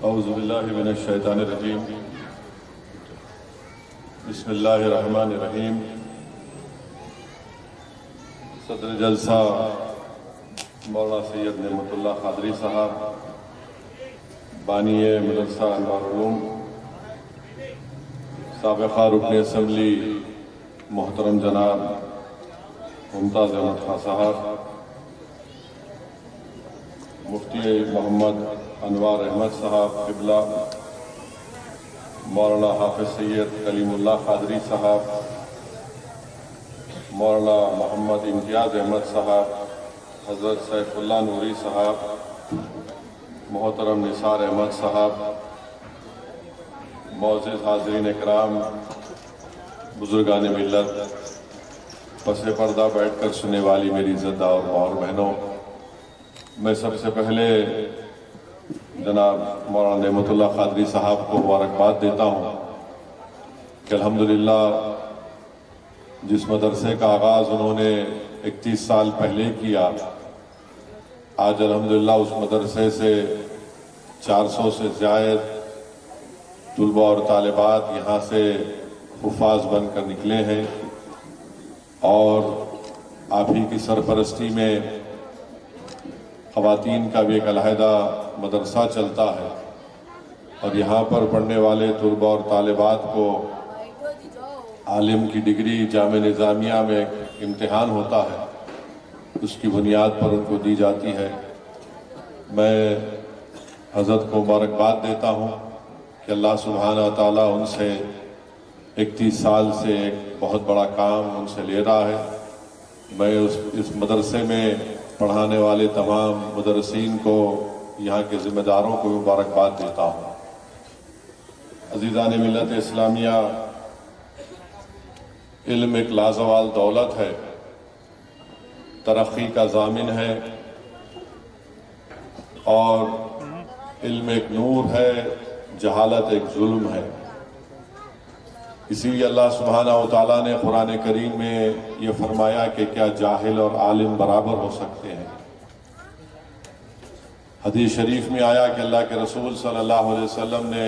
اعوذ باللہ من الشیطان الرجیم بسم اللہ الرحمن الرحیم۔ صدر جلسہ مولانا سید نعمت اللہ قادری صاحب، بانی مدرسہ انوار العلوم، سابقہ رکن اسمبلی محترم جناب ممتاز احمد خان صاحب، مفتی محمد انوار احمد صاحب قبلہ، مولانا حافظ سید کلیم اللہ قادری صاحب، مولانا محمد امتیاز احمد صاحب، حضرت سیف اللہ نوری صاحب، محترم نثار احمد صاحب، معزز حاضرین اکرام، بزرگان ملت، پس پردہ بیٹھ کر سننے والی میری عزت دار اور بہنوں، میں سب سے پہلے جناب مولانا نعمت اللہ قادری صاحب کو مبارکباد دیتا ہوں کہ الحمدللہ جس مدرسے کا آغاز انہوں نے 31 سال پہلے کیا، آج الحمدللہ اس مدرسے سے 400 سے زائد طلباء اور طالبات یہاں سے حفاظ بن کر نکلے ہیں، اور آپ ہی کی سرپرستی میں خواتین کا بھی ایک علیحدہ مدرسہ چلتا ہے، اور یہاں پر پڑھنے والے طلباء اور طالبات کو عالم کی ڈگری جامعہ نظامیہ میں امتحان ہوتا ہے، اس کی بنیاد پر ان کو دی جاتی ہے۔ میں حضرت کو مبارکباد دیتا ہوں کہ اللہ سبحانہ تعالیٰ ان سے 31 سال سے ایک بہت بڑا کام ان سے لے رہا ہے۔ میں اس مدرسے میں پڑھانے والے تمام مدرسین کو، یہاں کے ذمہ داروں کو مبارکباد دیتا ہوں۔ عزیزان ملت اسلامیہ، علم ایک لازوال دولت ہے، ترقی کا ضامن ہے، اور علم ایک نور ہے، جہالت ایک ظلم ہے۔ اسی لیے اللہ سبحانہ و تعالیٰ نے قرآن کریم میں یہ فرمایا کہ کیا جاہل اور عالم برابر ہو سکتے ہیں۔ حدیث شریف میں آیا کہ اللہ کے رسول صلی اللہ علیہ وسلم نے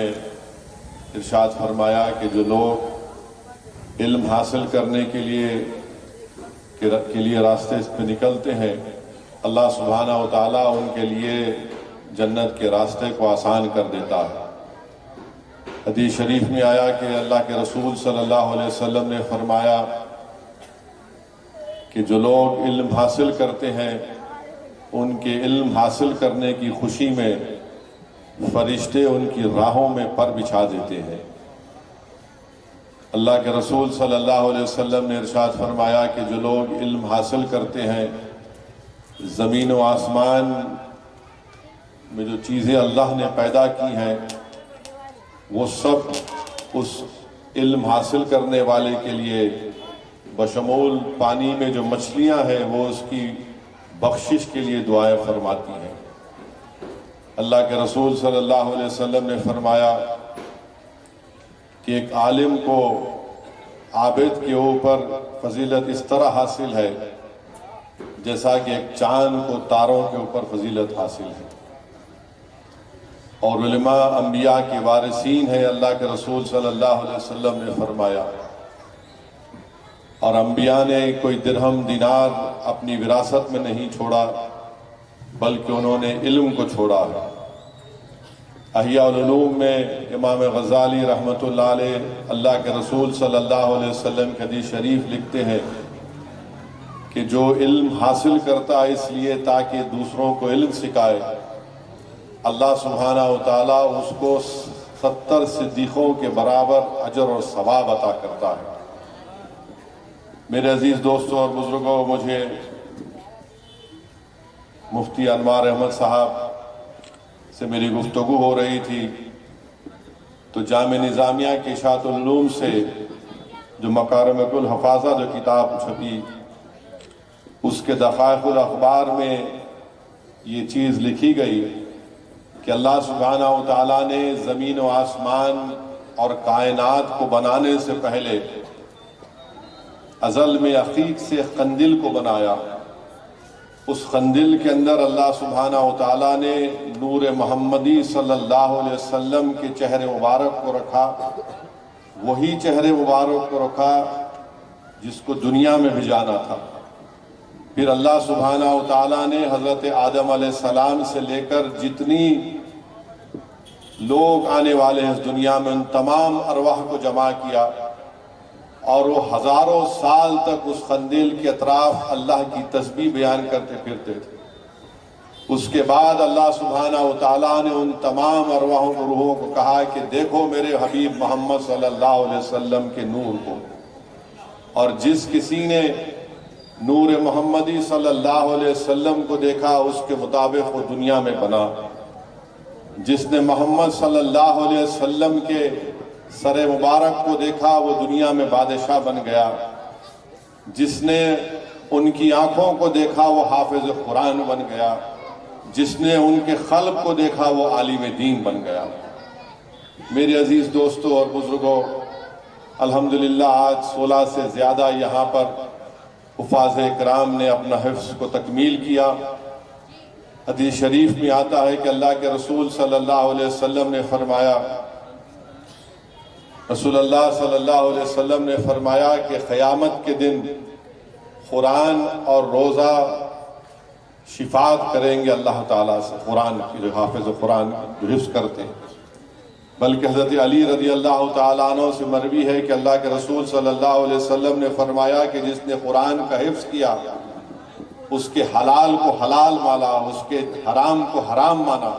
ارشاد فرمایا کہ جو لوگ علم حاصل کرنے کے لیے راستے پہ نکلتے ہیں، اللہ سبحانہ و تعالیٰ ان کے لیے جنت کے راستے کو آسان کر دیتا ہے۔ حدیث شریف میں آیا کہ اللہ کے رسول صلی اللہ علیہ وسلم نے فرمایا کہ جو لوگ علم حاصل کرتے ہیں، ان کے علم حاصل کرنے کی خوشی میں فرشتے ان کی راہوں میں پر بچھا دیتے ہیں۔ اللہ کے رسول صلی اللہ علیہ وسلم نے ارشاد فرمایا کہ جو لوگ علم حاصل کرتے ہیں، زمین و آسمان میں جو چیزیں اللہ نے پیدا کی ہیں، وہ سب اس علم حاصل کرنے والے کے لیے، بشمول پانی میں جو مچھلیاں ہیں، وہ اس کی بخشش کے لیے دعائیں فرماتی ہیں۔ اللہ کے رسول صلی اللہ علیہ وسلم نے فرمایا کہ ایک عالم کو عابد کے اوپر فضیلت اس طرح حاصل ہے جیسا کہ ایک چاند کو تاروں کے اوپر فضیلت حاصل ہے۔ اور علماء انبیاء کے وارثین ہیں، اللہ کے رسول صلی اللہ علیہ وسلم نے فرمایا، اور انبیاء نے کوئی درہم دینار اپنی وراثت میں نہیں چھوڑا، بلکہ انہوں نے علم کو چھوڑا ہے۔ احیاء العلوم میں امام غزالی رحمۃ اللہ علیہ اللہ کے رسول صلی اللہ علیہ وسلم کی حدیث شریف لکھتے ہیں کہ جو علم حاصل کرتا ہے اس لیے تاکہ دوسروں کو علم سکھائے، اللہ سبحانہ و تعالیٰ اس کو 70 صدیقوں کے برابر اجر اور ثواب عطا کرتا ہے۔ میرے عزیز دوستوں اور بزرگوں، مجھے مفتی انوار احمد صاحب سے میری گفتگو ہو رہی تھی، تو جامعہ نظامیہ کے اشاعت العلوم سے جو مکارمۃ الحفاظہ جو کتاب چھپی، اس کے دقائق الاخبار میں یہ چیز لکھی گئی کہ اللہ سبحانہ و تعالیٰ نے زمین و آسمان اور کائنات کو بنانے سے پہلے ازل میں عقیق سے قندیل کو بنایا، اس قندیل کے اندر اللہ سبحانہ و تعالیٰ نے نور محمدی صلی اللہ علیہ وسلم کے چہرے مبارک کو رکھا، وہی چہرے مبارک کو رکھا جس کو دنیا میں بھیجانا تھا۔ پھر اللہ سبحانہ و تعالیٰ نے حضرت آدم علیہ السلام سے لے کر جتنی لوگ آنے والے ہیں اس دنیا میں، ان تمام ارواح کو جمع کیا، اور وہ ہزاروں سال تک اس قندیل کے اطراف اللہ کی تسبیح بیان کرتے پھرتے تھے۔ اس کے بعد اللہ سبحانہ و تعالیٰ نے ان تمام ارواحوں کو، روحوں کو کہا کہ دیکھو میرے حبیب محمد صلی اللہ علیہ وسلم کے نور کو، اور جس کسی نے نور محمدی صلی اللہ علیہ وسلم کو دیکھا اس کے مطابق وہ دنیا میں بنا۔ جس نے محمد صلی اللہ علیہ وسلم کے سر مبارک کو دیکھا وہ دنیا میں بادشاہ بن گیا۔ جس نے ان کی آنکھوں کو دیکھا وہ حافظ قرآن بن گیا۔ جس نے ان کے قلب کو دیکھا وہ عالم دین بن گیا۔ میرے عزیز دوستوں اور بزرگوں، الحمدللہ آج 16 سے زیادہ یہاں پر حفاظ کرام نے اپنا حفظ کو تکمیل کیا۔ حدیث شریف میں آتا ہے کہ اللہ کے رسول صلی اللہ علیہ وسلم نے فرمایا، رسول اللہ صلی اللہ علیہ وسلم نے فرمایا کہ قیامت کے دن قرآن اور روزہ شفاعت کریں گے اللہ تعالیٰ سے، قرآن کی جو حافظ قرآن جو حفظ کرتے ہیں۔ بلکہ حضرت علی رضی اللہ تعالیٰ عنہ سے مروی ہے کہ اللہ کے رسول صلی اللہ علیہ وسلم نے فرمایا کہ جس نے قرآن کا حفظ کیا، اس کے حلال کو حلال مانا، اس کے حرام کو حرام مانا،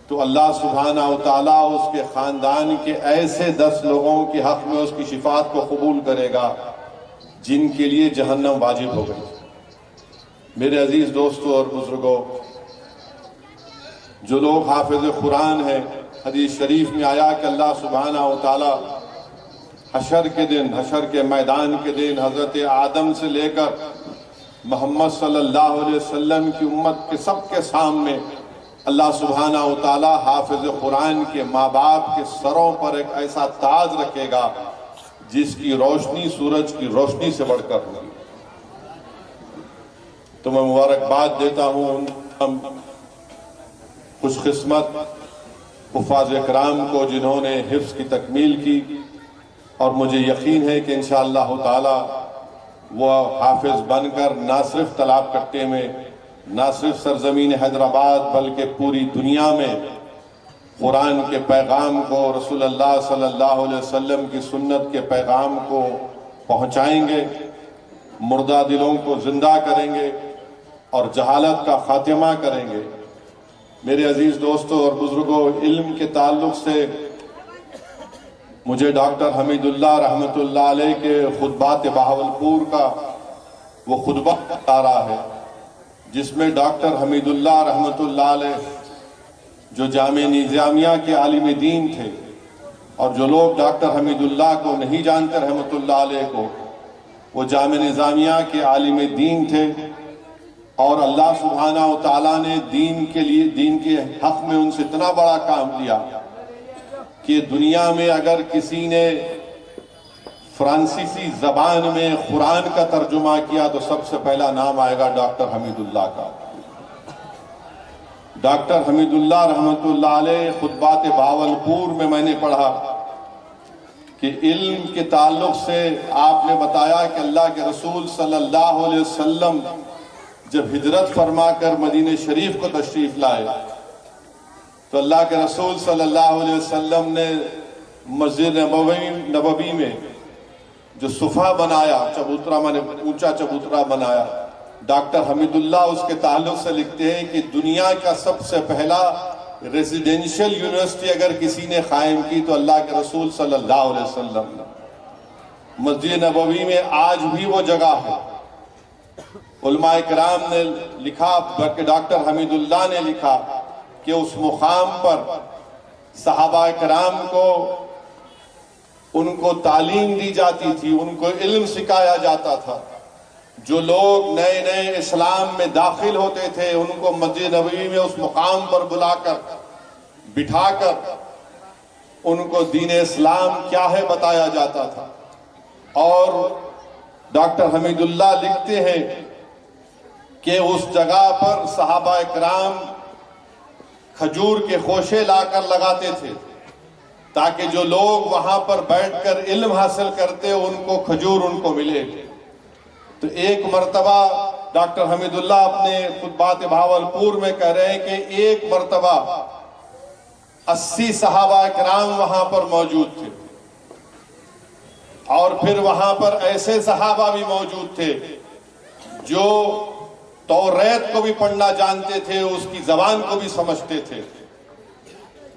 تو اللہ سبحانہ و تعالیٰ اس کے خاندان کے ایسے 10 لوگوں کے حق میں اس کی شفاعت کو قبول کرے گا جن کے لیے جہنم واجب ہو گئی۔ میرے عزیز دوستوں اور بزرگوں، جو لوگ حافظ قرآن ہیں، حدیث شریف میں آیا کہ اللہ سبحانہ و تعالیٰ حشر کے دن، حشر کے میدان کے دن، حضرت آدم سے لے کر محمد صلی اللہ علیہ وسلم کی امت کے سب کے سامنے اللہ سبحانہ و تعالیٰ حافظ قرآن کے ماں باپ کے سروں پر ایک ایسا تاج رکھے گا جس کی روشنی سورج کی روشنی سے بڑھ کر ہوگی۔ تو میں مبارکباد دیتا ہوں ان خوش قسمت حفاظ کرام کو جنہوں نے حفظ کی تکمیل کی، اور مجھے یقین ہے کہ انشاءاللہ تعالی وہ حافظ بن کر نہ صرف طلاب کٹے میں، نہ صرف سرزمین حیدرآباد بلکہ پوری دنیا میں قرآن کے پیغام کو، رسول اللہ صلی اللہ علیہ وسلم کی سنت کے پیغام کو پہنچائیں گے، مردہ دلوں کو زندہ کریں گے اور جہالت کا خاتمہ کریں گے۔ میرے عزیز دوستوں اور بزرگوں، علم کے تعلق سے مجھے ڈاکٹر حمید اللہ رحمۃ اللہ علیہ کے خطبات بہاولپور کا وہ خطبہ آ رہا ہے، جس میں ڈاکٹر حمید اللہ رحمۃ اللہ علیہ جو جامعہ نظامیہ کے عالم دین تھے، اور جو لوگ ڈاکٹر حمید اللہ کو نہیں جانتے رحمۃ اللہ علیہ کو، وہ جامعہ نظامیہ کے عالم دین تھے، اور اللہ سبحانہ و تعالیٰ نے دین کے لیے، دین کے حق میں ان سے اتنا بڑا کام لیا کہ دنیا میں اگر کسی نے فرانسیسی زبان میں قرآن کا ترجمہ کیا تو سب سے پہلا نام آئے گا ڈاکٹر حمید اللہ کا۔ ڈاکٹر حمید اللہ رحمۃ اللہ علیہ خطبات بہاولپور میں نے پڑھا کہ علم کے تعلق سے آپ نے بتایا کہ اللہ کے رسول صلی اللہ علیہ وسلم جب ہجرت فرما کر مدینہ شریف کو تشریف لائے تو اللہ کے رسول صلی اللہ علیہ وسلم نے مسجد نبوی میں جو صفحہ بنایا، چبوترا میں نے اونچا چبوترا بنایا، ڈاکٹر حمید اللہ اس کے تعلق سے لکھتے ہیں کہ دنیا کا سب سے پہلا ریزیڈینشل یونیورسٹی اگر کسی نے قائم کی تو اللہ کے رسول صلی اللہ علیہ وسلم نے۔ مسجد نبوی میں آج بھی وہ جگہ ہے۔ علماء کرام نے لکھا، بلکہ ڈاکٹر حمید اللہ نے لکھا کہ اس مقام پر صحابہ کرام کو ان کو تعلیم دی جاتی تھی، ان کو علم سکھایا جاتا تھا۔ جو لوگ نئے نئے اسلام میں داخل ہوتے تھے ان کو مسجد نبوی میں اس مقام پر بلا کر بٹھا کر ان کو دین اسلام کیا ہے بتایا جاتا تھا۔ اور ڈاکٹر حمید اللہ لکھتے ہیں کہ اس جگہ پر صحابہ کرام کھجور کے خوشے لا کر لگاتے تھے تاکہ جو لوگ وہاں پر بیٹھ کر علم حاصل کرتے ان کو کھجور ان کو ملے۔ تو ایک مرتبہ ڈاکٹر حمید اللہ اپنے خطبات بھاولپور میں کہہ رہے ہیں کہ ایک مرتبہ 80 صحابہ کرام وہاں پر موجود تھے، اور پھر وہاں پر ایسے صحابہ بھی موجود تھے جو توریت کو بھی پڑھنا جانتے تھے، اس کی زبان کو بھی سمجھتے تھے۔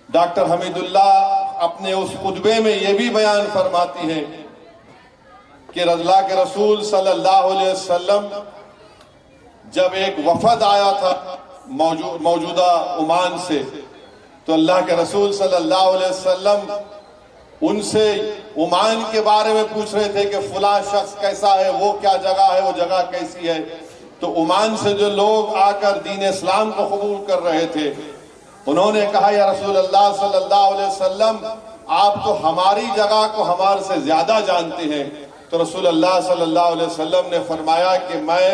ڈاکٹر حمید اللہ اپنے اس خطبے میں یہ بھی بیان فرماتی ہیں کہ اللہ کے رسول صلی اللہ علیہ وسلم جب ایک وفد آیا تھا موجودہ عمان سے، تو اللہ کے رسول صلی اللہ علیہ وسلم ان سے عمان کے بارے میں پوچھ رہے تھے کہ فلاں شخص کیسا ہے، وہ کیا جگہ ہے، وہ جگہ کیسی ہے۔ تو عمان سے جو لوگ آ کر دین اسلام کو قبول کر رہے تھے، انہوں نے کہا یا رسول اللہ صلی اللہ علیہ وسلم آپ تو ہماری جگہ کو ہمارے سے زیادہ جانتے ہیں۔ تو رسول اللہ صلی اللہ علیہ وسلم نے فرمایا کہ میں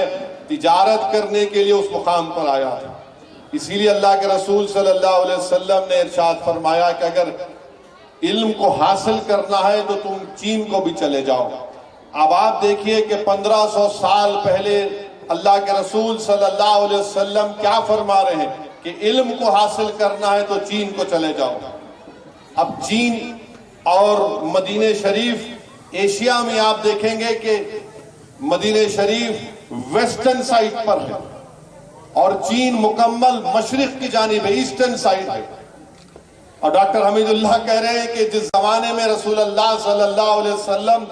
تجارت کرنے کے لیے اس مقام پر آیا تھا، اسی لیے اللہ کے رسول صلی اللہ علیہ وسلم نے ارشاد فرمایا کہ اگر علم کو حاصل کرنا ہے تو تم چین کو بھی چلے جاؤ۔ اب آپ دیکھیے کہ 1500 سال پہلے اللہ کے رسول صلی اللہ علیہ وسلم کیا فرما رہے ہیں کہ علم کو حاصل کرنا ہے تو چین کو چلے جاؤ۔ اب چین اور مدینہ شریف ایشیا میں آپ دیکھیں گے کہ مدینہ شریف ویسٹرن سائٹ پر ہے اور چین مکمل مشرق کی جانب ہے، ایسٹرن سائٹ ہے۔ اور ڈاکٹر حمید اللہ کہہ رہے ہیں کہ جس زمانے میں رسول اللہ صلی اللہ علیہ وسلم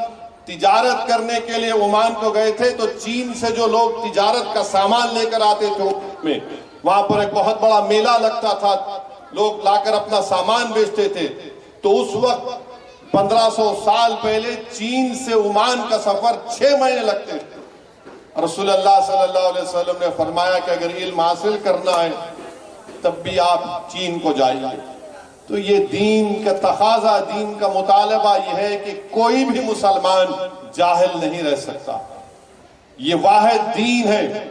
تجارت کرنے کے لیے عمان کو گئے تھے تو چین سے جو لوگ تجارت کا سامان لے کر آتے تھے وہاں پر ایک بہت بڑا میلہ لگتا تھا، لوگ لا کر اپنا سامان بیچتے تھے۔ تو اس وقت 1500 سال پہلے چین سے عمان کا سفر 6 مہینے لگتے تھے۔ رسول اللہ صلی اللہ علیہ وسلم نے فرمایا کہ اگر علم حاصل کرنا ہے تب بھی آپ چین کو جائیے۔ تو یہ دین کا تقاضا، دین کا مطالبہ یہ ہے کہ کوئی بھی مسلمان جاہل نہیں رہ سکتا۔ یہ واحد دین ہے،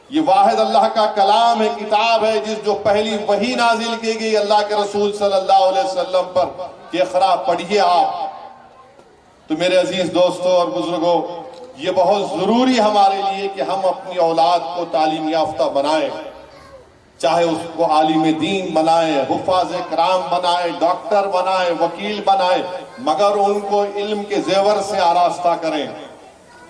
یہ واحد اللہ کا کلام ہے، کتاب ہے جس جو پہلی وحی نازل کی گئی اللہ کے رسول صلی اللہ علیہ وسلم پر کہ اقرا پڑھیے آپ۔ تو میرے عزیز دوستوں اور بزرگوں، یہ بہت ضروری ہمارے لیے کہ ہم اپنی اولاد کو تعلیم یافتہ بنائیں، چاہے اس کو عالم دین بنائیں، حفاظ کرام بنائیں، ڈاکٹر بنائیں، وکیل بنائیں، مگر ان کو علم کے زیور سے آراستہ کریں۔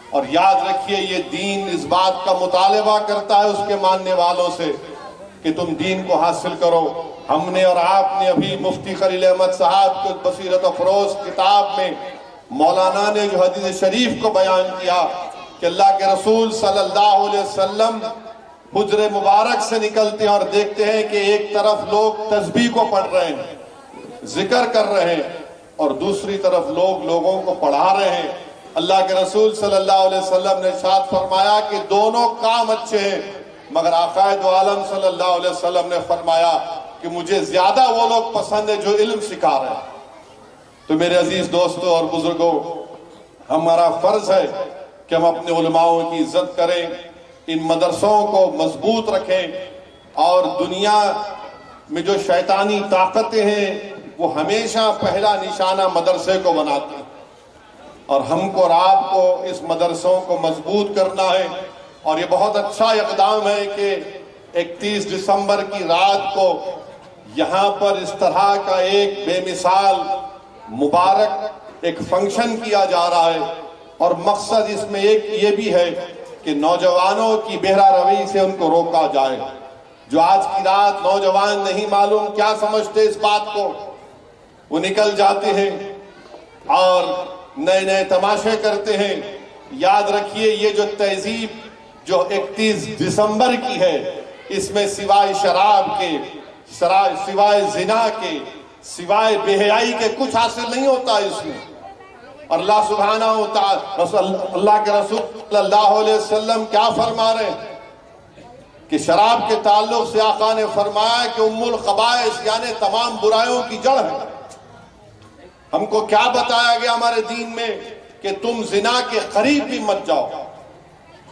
اور یاد رکھیے یہ دین اس بات کا مطالبہ کرتا ہے اس کے ماننے والوں سے کہ تم دین کو حاصل کرو۔ ہم نے اور آپ نے ابھی مفتی خلیل احمد صاحب کو بصیرت افروز کتاب میں مولانا نے جو حدیث شریف کو بیان کیا کہ اللہ کے رسول صلی اللہ علیہ وسلم حجر مبارک سے نکلتے ہیں اور دیکھتے ہیں کہ ایک طرف لوگ تسبیح کو پڑھ رہے ہیں، ذکر کر رہے ہیں، اور دوسری طرف لوگ لوگوں کو پڑھا رہے ہیں۔ اللہ کے رسول صلی اللہ علیہ وسلم نے ارشاد فرمایا کہ دونوں کام اچھے ہیں، مگر آقا دو عالم صلی اللہ علیہ وسلم نے فرمایا کہ مجھے زیادہ وہ لوگ پسند ہیں جو علم سکھا رہے ہیں۔ تو میرے عزیز دوستوں اور بزرگوں، ہمارا فرض ہے کہ ہم اپنے علماؤں کی عزت کریں، ان مدرسوں کو مضبوط رکھیں، اور دنیا میں جو شیطانی طاقتیں ہیں وہ ہمیشہ پہلا نشانہ مدرسے کو بناتی ہیں، اور ہم کو اور آپ کو اس مدرسوں کو مضبوط کرنا ہے۔ اور یہ بہت اچھا اقدام ہے کہ 31 دسمبر کی رات کو یہاں پر اس طرح کا ایک بے مثال مبارک ایک فنکشن کیا جا رہا ہے، اور مقصد اس میں ایک یہ بھی ہے کہ نوجوانوں کی بہرہ روی سے ان کو روکا جائے۔ جو آج کی رات نوجوان نہیں معلوم کیا سمجھتے اس بات کو، وہ نکل جاتے ہیں اور نئے نئے تماشے کرتے ہیں۔ یاد رکھیے یہ جو تہذیب جو 31 دسمبر کی ہے، اس میں سوائے شراب کے، سوائے زنا کے، سوائے بے حیائی کے کچھ حاصل نہیں ہوتا اس میں۔ اور اللہ سبحانہ وتعالی، اللہ کے رسول صلی اللہ علیہ وسلم کیا فرما رہے ہیں کہ شراب کے تعلق سے آقا نے فرمایا کہ ام الخبائث یعنی تمام برائیوں کی جڑ ہے۔ ہم کو کیا بتایا گیا ہمارے دین میں کہ تم زنا کے قریب بھی مت جاؤ،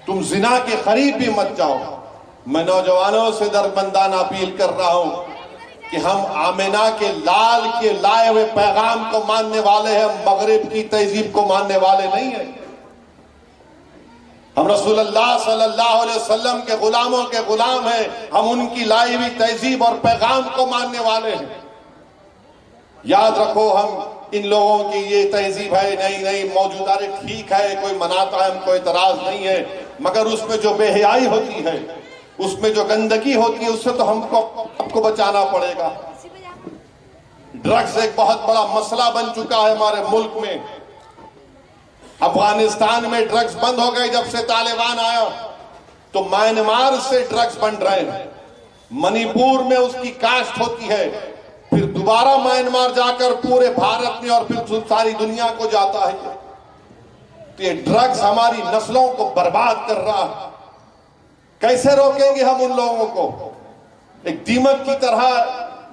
تم زنا کے قریب بھی مت جاؤ۔ میں نوجوانوں سے دربندانہ اپیل کر رہا ہوں کہ ہم آمینہ کے لال کے لائے ہوئے پیغام کو ماننے والے ہیں، مغرب کی تہذیب کو ماننے والے نہیں ہیں۔ ہم رسول اللہ صلی اللہ علیہ وسلم کے غلاموں کے غلام ہیں، ہم ان کی لائی ہوئی تہذیب اور پیغام کو ماننے والے ہیں۔ یاد رکھو، ہم ان لوگوں کی یہ تہذیب ہے، نہیں موجودہ ٹھیک ہے، کوئی مناتا ہے، ہم کو اعتراض نہیں ہے، مگر اس میں جو بے حیائی ہوتی ہے، اس میں جو گندگی ہوتی ہے، اس سے تو ہم کو بچانا پڑے گا۔ ڈرگز ایک بہت بڑا مسئلہ بن چکا ہے ہمارے ملک میں۔ افغانستان میں ڈرگز بند ہو گئے، جب سے طالبان آیا تو میانمار سے ڈرگز بن رہے ہیں، منی پور میں اس کی کاشت ہوتی ہے، پھر دوبارہ میانمار جا کر پورے بھارت میں اور پھر ساری دنیا کو جاتا ہے۔ تو یہ ڈرگز ہماری نسلوں کو برباد کر رہا ہے۔ کیسے روکیں گے ہم ان لوگوں کو؟ ایک دیمک کی طرح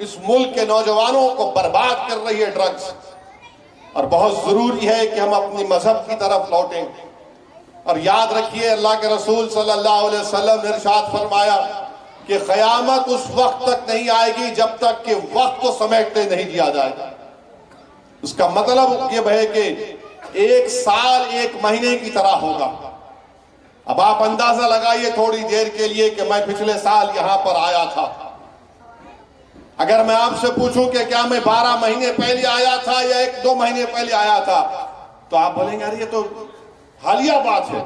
اس ملک کے نوجوانوں کو برباد کر رہی ہے ڈرگز، اور بہت ضروری ہے کہ ہم اپنی مذہب کی طرف لوٹیں۔ اور یاد رکھیے، اللہ کے رسول صلی اللہ علیہ وسلم نے ارشاد فرمایا کہ قیامت اس وقت تک نہیں آئے گی جب تک کہ وقت کو سمیٹنے نہیں دیا جائے گا۔ اس کا مطلب یہ ہے کہ ایک سال ایک مہینے کی طرح ہوگا۔ اب آپ اندازہ لگائیے تھوڑی دیر کے لیے کہ میں پچھلے سال یہاں پر آیا تھا، اگر میں آپ سے پوچھوں کہ کیا میں 12 مہینے پہلے آیا تھا یا 1-2 مہینے پہلے آیا تھا، تو آپ بولیں گے یہ تو حالیہ بات ہے۔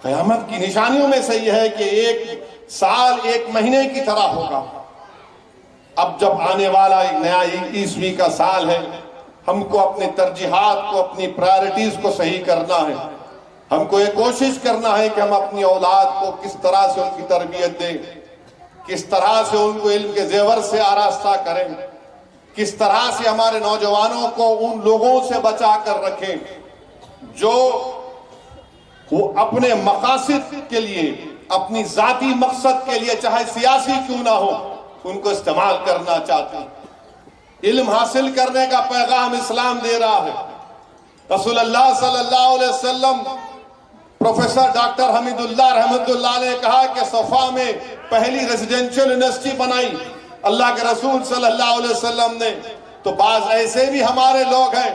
قیامت کی نشانیوں میں سے یہ ہے کہ ایک سال ایک مہینے کی طرح ہوگا۔ اب جب آنے والا ایک نیا عیسوی کا سال ہے، ہم کو اپنی ترجیحات کو، اپنی پرائرٹیز کو صحیح کرنا ہے۔ ہم کو یہ کوشش کرنا ہے کہ ہم اپنی اولاد کو کس طرح سے ان کی تربیت دیں، کس طرح سے ان کو علم کے زیور سے آراستہ کریں، کس طرح سے ہمارے نوجوانوں کو ان لوگوں سے بچا کر رکھیں جو وہ اپنے مقاصد کے لیے، اپنی ذاتی مقصد کے لیے، چاہے سیاسی کیوں نہ ہو، ان کو استعمال کرنا چاہتے ہیں۔ علم حاصل کرنے کا پیغام اسلام دے رہا ہے۔ رسول اللہ صلی اللہ علیہ وسلم، پروفیسر ڈاکٹر حمید اللہ رحمت اللہ نے کہا کہ صفا میں پہلی ریزیڈنشل یونیورسٹی بنائی اللہ کے رسول صلی اللہ علیہ وسلم نے۔ تو بعض ایسے بھی ہمارے لوگ ہیں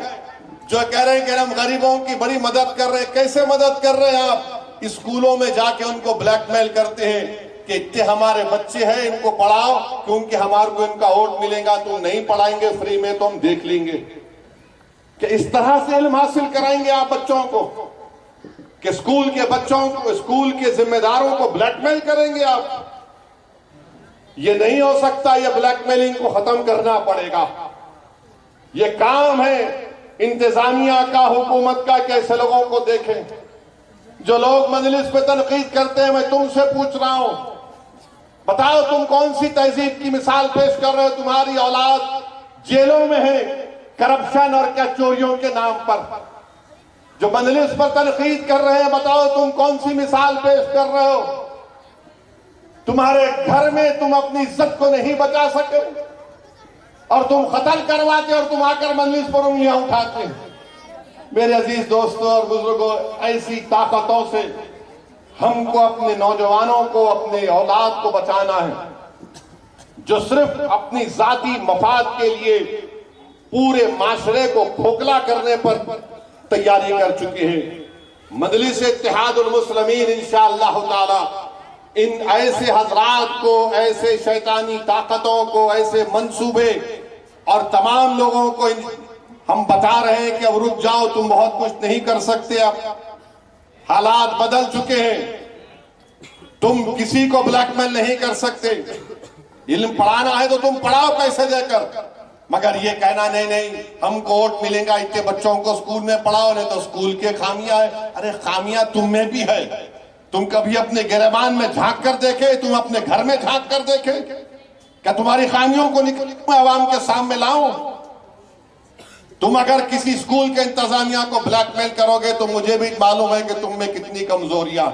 جو کہہ رہے ہیں کہ ہم غریبوں کی بڑی مدد کر رہے ہیں۔ کیسے مدد کر رہے ہیں آپ؟ اسکولوں میں جا کے ان کو بلیک میل کرتے ہیں کہ اتنے ہمارے بچے ہیں، ان کو پڑھاؤ، کیونکہ ہمارے کو ان کا ووٹ ملے گا، تم نہیں پڑھائیں گے فری میں تو ہم دیکھ لیں گے۔ کہ اس طرح سے علم حاصل کرائیں گے آپ بچوں کو کہ اسکول کے بچوں کو، اسکول کے ذمہ داروں کو بلیک میل کریں گے آپ؟ یہ نہیں ہو سکتا، یہ بلیک میلنگ کو ختم کرنا پڑے گا۔ یہ کام ہے انتظامیہ کا، حکومت کا، کہ ایسے لوگوں کو دیکھیں جو لوگ مجلس پہ تنقید کرتے ہیں۔ میں تم سے پوچھ رہا ہوں، بتاؤ تم کون سی تہذیب کی مثال پیش کر رہے ہو؟ تمہاری اولاد جیلوں میں ہے کرپشن اور کیا چوریوں کے نام پر۔ جو مجلس پر تنقید کر رہے ہیں، بتاؤ تم کون سی مثال پیش کر رہے ہو؟ تمہارے گھر میں تم اپنی عزت کو نہیں بچا سکے اور تم قتل کرواتے اور تم آ کر مجلس پر انگلیاں اٹھاتے۔ میرے عزیز دوستوں اور بزرگوں، ایسی طاقتوں سے ہم کو اپنے نوجوانوں کو، اپنے اولاد کو بچانا ہے جو صرف اپنی ذاتی مفاد کے لیے پورے معاشرے کو کھوکھلا کرنے پر تیاری کر چکے ہیں۔ مجلس اتحاد المسلمین انشاءاللہ تعالی ان ایسے حضرات کو، ایسے شیطانی طاقتوں کو، ایسے منصوبے اور تمام لوگوں کو ہم بتا رہے ہیں کہ اب رک جاؤ، تم بہت کچھ نہیں کر سکتے، اب حالات بدل چکے ہیں، تم کسی کو بلیک میل نہیں کر سکتے۔ علم پڑھانا ہے تو تم پڑھاؤ پیسے دے کر، مگر یہ کہنا نہیں ہم کو ووٹ ملے گا اتنے بچوں کو اسکول میں پڑھاؤ، نہیں تو اسکول کے خامیاں ہیں۔ ارے خامیاں تم میں بھی ہے۔ تم کبھی اپنے گریبان میں جھانک کر دیکھے؟ تم اپنے گھر میں جھانک کر دیکھے؟ کیا تمہاری خامیوں کو میں عوام کے سامنے لاؤں؟ تم اگر کسی اسکول کے انتظامیہ کو بلیک میل کرو گے تو مجھے بھی معلوم ہے کہ تم میں کتنی کمزوریاں۔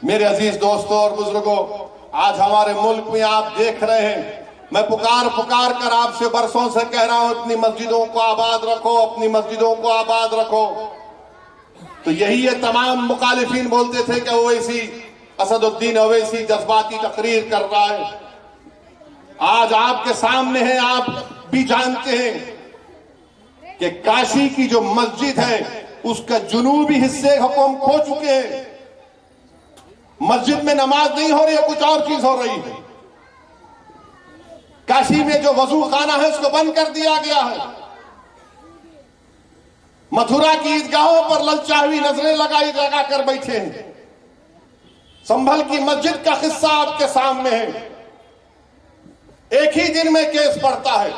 میرے عزیز دوستوں اور بزرگوں، آج ہمارے ملک میں آپ دیکھ رہے ہیں، میں پکار کر آپ سے برسوں سے کہہ رہا ہوں، اپنی مسجدوں کو آباد رکھو، اپنی مسجدوں کو آباد رکھو۔ تو یہی یہ تمام مخالفین بولتے تھے کہ اویسی اسد الدین اویسی جذباتی تقریر کر رہا ہے. آج آپ کے سامنے ہے، آپ بھی جانتے ہیں کہ کاشی کی جو مسجد ہے اس کا جنوبی حصے حکم کھو چکے ہیں. مسجد میں نماز نہیں ہو رہی ہے، کچھ اور چیز ہو رہی ہے. کاشی میں جو وضو خانہ ہے اس کو بند کر دیا گیا ہے. متھرا کی عیدگاہوں پر للچاوی نظریں لگا کر بیٹھے ہیں. سنبھل کی مسجد کا قصہ آپ کے سامنے ہے. ایک ہی دن میں کیس پڑتا ہے،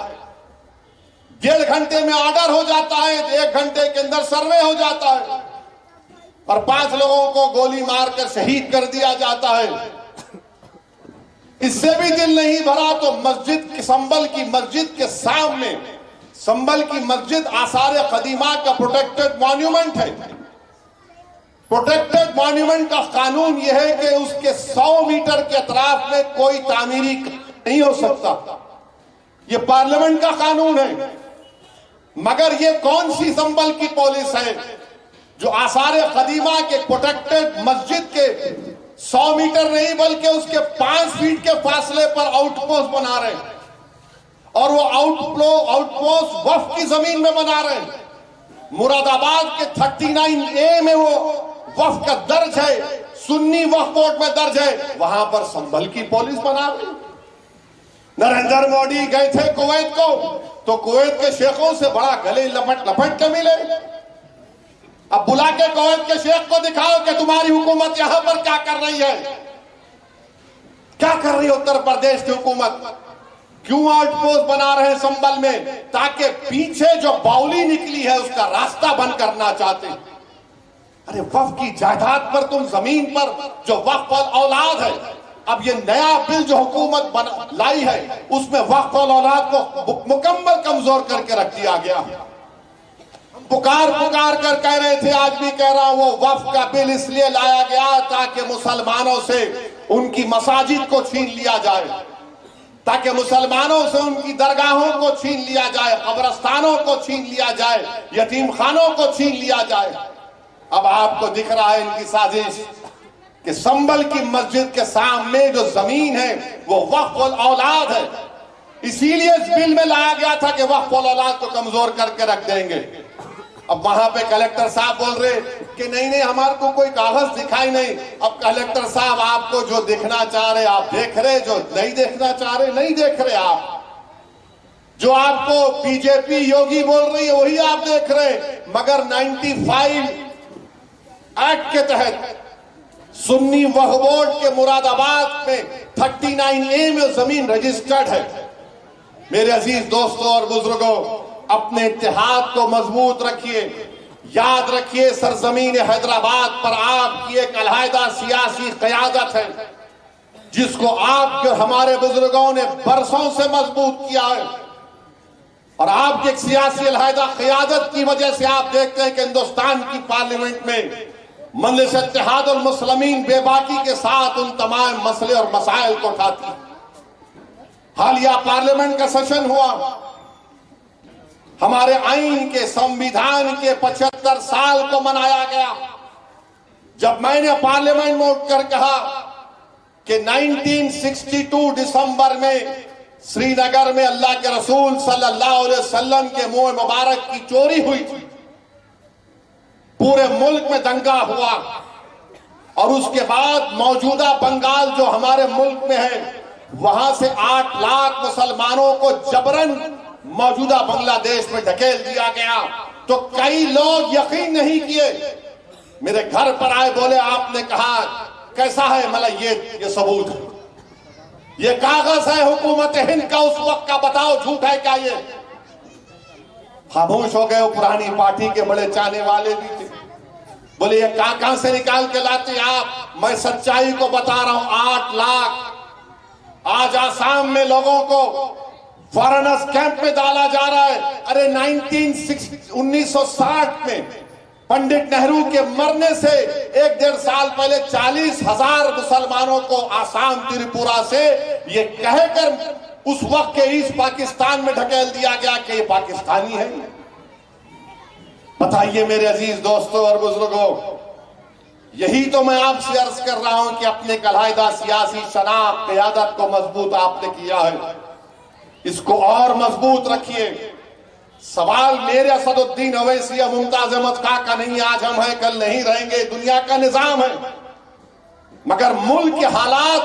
1.5 گھنٹے میں آرڈر ہو جاتا ہے، 1 گھنٹے کے اندر سروے ہو جاتا ہے، اور 5 لوگوں کو گولی مار کر شہید کر دیا جاتا ہے. اس سے بھی دل نہیں بھرا تو مسجد سنبل کی مسجد کے سامنے، سنبل کی مسجد آثار قدیمہ کا پروٹیکٹڈ مانیومنٹ ہے. پروٹیکٹڈ مانیومنٹ کا قانون یہ ہے کہ اس کے 100 میٹر کے اطراف میں کوئی تعمیری نہیں ہو سکتا. یہ پارلیمنٹ کا قانون ہے. مگر یہ کون سی سنبل کی پولیس ہے جو آثار قدیمہ کے پروٹیکٹڈ مسجد کے 100 میٹر نہیں بلکہ اس کے 5 فیٹ کے فاصلے پر آؤٹ پوسٹ بنا رہے ہیں، اور وہ آؤٹ پوسٹ وقف کی زمین میں بنا رہے ہیں. مراد آباد کے 39A میں وہ وقف کا درج ہے، سنی وقف بورڈ میں درج ہے، وہاں پر سنبل کی پولیس بنا رہی. نریندر مودی گئے تھے کویت کو تو کویت کے شیخوں سے بڑا گلے لپٹ کے ملے. اب بلا کے کویت کے شیخ کو دکھاؤ کہ تمہاری حکومت یہاں پر کیا کر رہی ہے. کیا کر رہی ہے اتر پردیش کی حکومت؟ کیوں آؤٹ پوسٹ بنا رہے ہیں سنبل میں؟ تاکہ پیچھے جو باولی نکلی ہے اس کا راستہ بند کرنا چاہتے ہیں. ارے وقف کی جائیداد پر تم زمین پر جو وقف اولاد ہے، اب یہ نیا بل جو حکومت لائی ہے اس میں وقف اولاد کو مکمل کمزور کر کے رکھ دیا گیا. پکار کر کہہ رہے تھے، آج بھی کہہ رہا ہوں، وہ وقف کا بل اس لیے لایا گیا تاکہ مسلمانوں سے ان کی مساجد کو چھین لیا جائے، تاکہ مسلمانوں سے ان کی درگاہوں کو چھین لیا جائے، قبرستانوں کو چھین لیا جائے، یتیم خانوں کو چھین لیا جائے. اب آپ کو دکھ رہا ہے ان کی سازش کہ سنبل کی مسجد کے سامنے جو زمین ہے وہ وقف الاولاد ہے. اسی لیے اس بل میں لایا گیا تھا کہ وقف الاولاد کو کمزور کر کے رکھ دیں گے. اب وہاں پہ کلیکٹر صاحب بول رہے کہ نہیں ہمارے کو کوئی کاغذ دکھائی نہیں. اب کلیکٹر صاحب آپ کو جو دیکھنا چاہ رہے آپ دیکھ رہے، جو نہیں دیکھنا چاہ رہے نہیں دیکھ رہے. آپ جو آپ کو بی جے پی یوگی بول رہی ہے وہی آپ دیکھ رہے. مگر 95 ایکٹ کے تحت سنی وقف بورڈ کے مراد آباد میں 39A میں زمین رجسٹرڈ ہے. میرے عزیز دوستوں اور بزرگوں، اپنے اتحاد کو مضبوط رکھیے. یاد رکھیے سرزمین حیدرآباد پر آپ کی ایک علیحدہ سیاسی قیادت ہے جس کو آپ کے ہمارے بزرگوں نے برسوں سے مضبوط کیا ہے. اور آپ کی ایک سیاسی علیحدہ قیادت کی وجہ سے آپ دیکھتے ہیں کہ ہندوستان کی پارلیمنٹ میں مجلس اتحاد المسلمین بے باکی کے ساتھ ان تمام مسئلے اور مسائل کو اٹھاتی. حالیہ پارلیمنٹ کا سیشن ہوا، ہمارے آئین کے سمویدھان کے 75 سال کو منایا گیا. جب میں نے پارلیمنٹ میں اٹھ کر کہا کہ 1962 دسمبر میں سری نگر میں اللہ کے رسول صلی اللہ علیہ وسلم کے منہ مبارک کی چوری ہوئی تھی، پورے ملک میں دنگا ہوا، اور اس کے بعد موجودہ بنگال جو ہمارے ملک میں ہے وہاں سے 8 لاکھ مسلمانوں کو جبراً موجودہ بنگلہ دیش میں دھکیل دیا گیا، تو کئی لوگ یقین نہیں کیے. میرے گھر پر آئے، بولے آپ نے کہا کیسا ہے؟ مطلب یہ ثبوت ہے، یہ کاغذ ہے حکومت ہند کا اس وقت کا، بتاؤ جھوٹ ہے کیا؟ یہ خاموش ہو گئے. وہ پرانی پارٹی کے بڑے چاہنے والے بھی تھے، بولے یہ کہاں سے نکال کے لاتے آپ؟ میں سچائی کو بتا رہا ہوں. 8 لاکھ آج آسام میں لوگوں کو فارنرز کیمپ میں ڈالا جا رہا ہے. ارے 1960 میں پنڈت نہرو کے مرنے سے 1.5 سال پہلے 40,000 مسلمانوں کو آسام تریپورہ سے یہ کہہ کر اس وقت کے ایسٹ پاکستان میں ڈھکیل دیا گیا کہ یہ پاکستانی ہے. بتائیے میرے عزیز دوستوں اور بزرگوں، یہی تو میں آپ سے عرض کر رہا ہوں کہ اپنے کلیدہ سیاسی شناخت قیادت کو مضبوط آپ نے کیا ہے، اس کو اور مضبوط رکھیے۔ سوال میرے اسد الدین اویسی یا ممتاز احمد خاں کا نہیں، آج ہم ہیں کل نہیں رہیں گے، دنیا کا نظام ہے۔ مگر ملک کے حالات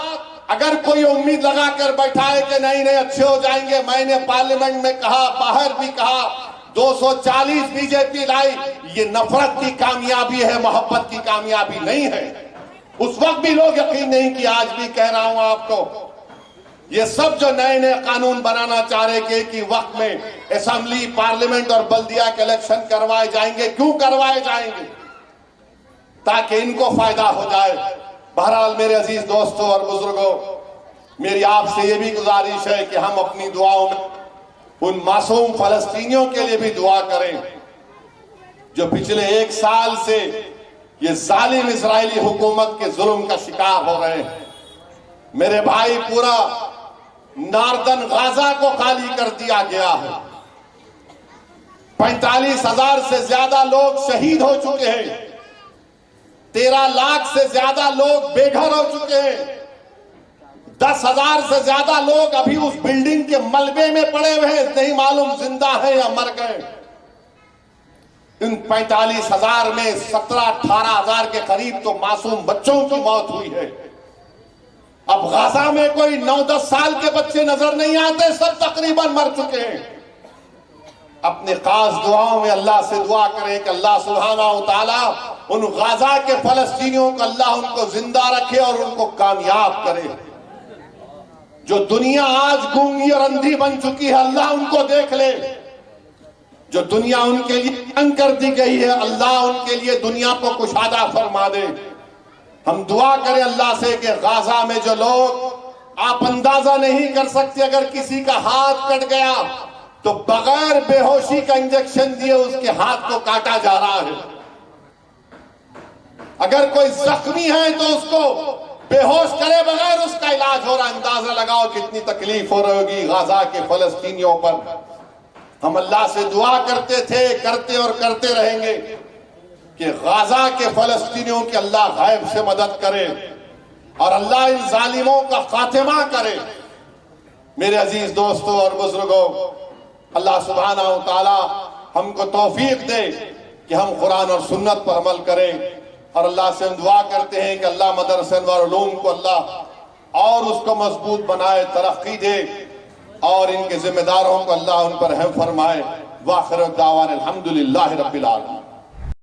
اگر کوئی امید لگا کر بیٹھا ہے کہ نہیں اچھے ہو جائیں گے، میں نے پارلیمنٹ میں کہا، باہر بھی کہا، 240 بی جے پی لائی، یہ نفرت کی کامیابی ہے، محبت کی کامیابی نہیں ہے۔ اس وقت بھی لوگ یقین نہیں کیا، آج بھی کہہ رہا ہوں آپ کو، یہ سب جو نئے نئے قانون بنانا چاہ رہے کہ ایک ہی وقت میں اسمبلی، پارلیمنٹ اور بلدیہ کے الیکشن کروائے جائیں گے، کیوں کروائے جائیں گے؟ تاکہ ان کو فائدہ ہو جائے۔ بہرحال میرے عزیز دوستوں اور بزرگوں، میری آپ سے یہ بھی گزارش ہے کہ ہم اپنی دعاؤں میں ان معصوم فلسطینیوں کے لیے بھی دعا کریں جو پچھلے 1 سال سے یہ ظالم اسرائیلی حکومت کے ظلم کا شکار ہو رہے ہیں۔ میرے بھائی، پورا ناردن غزہ کو خالی کر دیا گیا ہے، 45,000 سے زیادہ لوگ شہید ہو چکے ہیں، 13 لاکھ سے زیادہ لوگ بے گھر ہو چکے ہیں، 10,000 سے زیادہ لوگ ابھی اس بلڈنگ کے ملبے میں پڑے ہوئے ہیں، نہیں معلوم زندہ ہیں یا مر گئے۔ ان 45,000 میں 17-18,000 کے قریب تو معصوم بچوں کی موت ہوئی ہے۔ اب غزہ میں کوئی 9-10 سال کے بچے نظر نہیں آتے، سب تقریباً مر چکے ہیں۔ اپنے خاص دعاؤں میں اللہ سے دعا کریں کہ اللہ سبحانہ و تعالیٰ ان غزہ کے فلسطینیوں کو اللہ ان کو زندہ رکھے اور ان کو کامیاب کرے۔ جو دنیا آج گونگی اور اندھی بن چکی ہے، اللہ ان کو دیکھ لے۔ جو دنیا ان کے لیے تنگ کر دی گئی ہے، اللہ ان کے لیے دنیا کو کشادہ فرما دے۔ ہم دعا کریں اللہ سے کہ غزہ میں جو لوگ، آپ اندازہ نہیں کر سکتے، اگر کسی کا ہاتھ کٹ گیا تو بغیر بے ہوشی کا انجیکشن دیے اس کے ہاتھ کو کاٹا جا رہا ہے۔ اگر کوئی زخمی ہے تو اس کو بے ہوش کرے بغیر اس کا علاج ہو رہا ہے۔ اندازہ لگاؤ کتنی تکلیف ہو رہی ہوگی غزہ کے فلسطینیوں پر۔ ہم اللہ سے دعا کرتے تھے، کرتے اور کرتے رہیں گے کہ غزہ کے فلسطینیوں کی اللہ غیب سے مدد کرے اور اللہ ان ظالموں کا خاتمہ کرے۔ میرے عزیز دوستوں اور بزرگوں، اللہ سبحانہ و تعالی ہم کو توفیق دے کہ ہم قرآن اور سنت پر عمل کریں، اور اللہ سے ہم دعا کرتے ہیں کہ اللہ مدرسہ انوار علوم کو اللہ اور اس کو مضبوط بنائے، ترقی دے، اور ان کے ذمہ داروں کو اللہ ان پر رحم فرمائے۔ وآخر دعوانا الحمدللہ رب العالمین۔